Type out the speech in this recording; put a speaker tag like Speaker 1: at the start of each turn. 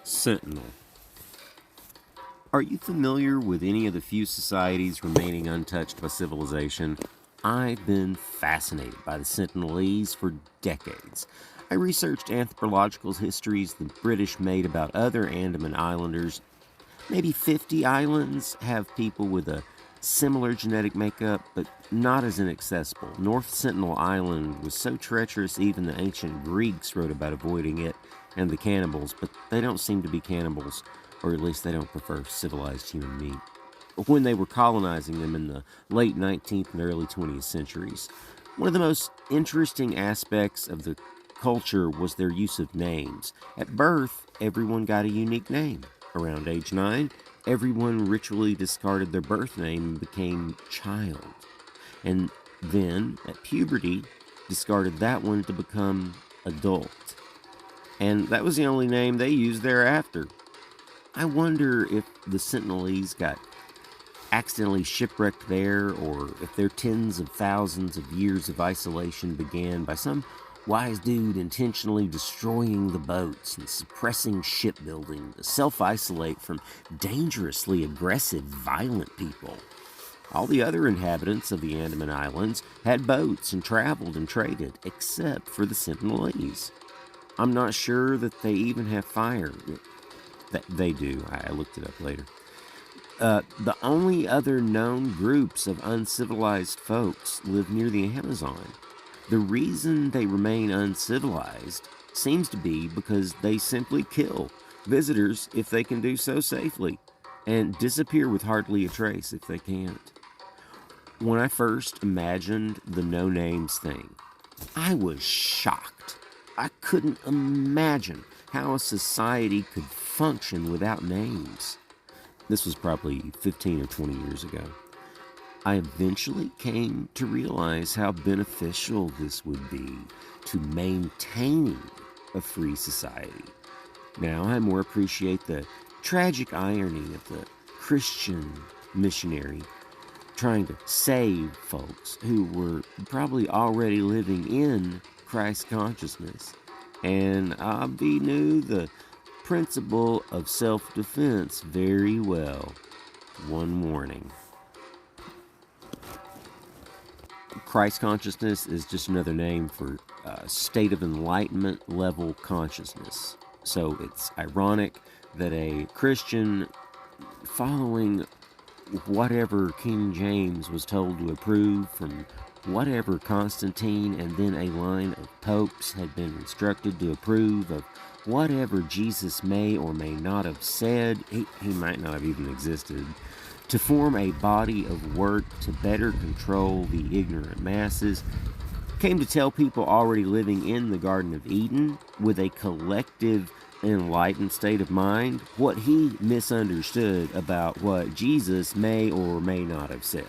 Speaker 1: Sentinel. Are you familiar with any of the few societies remaining untouched by civilization? I've been fascinated by the Sentinelese for decades. I researched anthropological histories the British made about other Andaman Islanders. Maybe 50 islands have people with a similar genetic makeup, but not as inaccessible. North Sentinel Island was so treacherous even the ancient Greeks wrote about avoiding it and the cannibals, but they don't seem to be cannibals, or at least they don't prefer civilized human meat. When they were colonizing them in the late 19th and early 20th centuries, one of the most interesting aspects of the culture was their use of names. At birth, everyone got a unique name. Around age 9, everyone ritually discarded their birth name and became child. And then, at puberty, discarded that one to become adult. And that was the only name they used thereafter. I wonder if the Sentinelese got accidentally shipwrecked there, or if their tens of thousands of years of isolation began by some wise dude intentionally destroying the boats and suppressing shipbuilding to self-isolate from dangerously aggressive, violent people. All the other inhabitants of the Andaman Islands had boats and traveled and traded, except for the Sentinelese. I'm not sure that they even have fire. They do. I looked it up later. The only other known groups of uncivilized folks live near the Amazon. The reason they remain uncivilized seems to be because they simply kill visitors if they can do so safely, and disappear with hardly a trace if they can't. When I first imagined the no names thing, I was shocked. I couldn't imagine how a society could function without names. This was probably 15 or 20 years ago. I eventually came to realize how beneficial this would be to maintaining a free society. Now I more appreciate the tragic irony of the Christian missionary trying to save folks who were probably already living in Christ consciousness. And Abdi knew the principle of self-defense very well. One warning. Christ consciousness is just another name for state of enlightenment level consciousness. So it's ironic that a Christian following whatever King James was told to approve from whatever Constantine and then a line of popes had been instructed to approve of whatever Jesus may or may not have said, he might not have even existed, to form a body of work to better control the ignorant masses, came to tell people already living in the Garden of Eden with a collective enlightened state of mind what he misunderstood about what Jesus may or may not have said.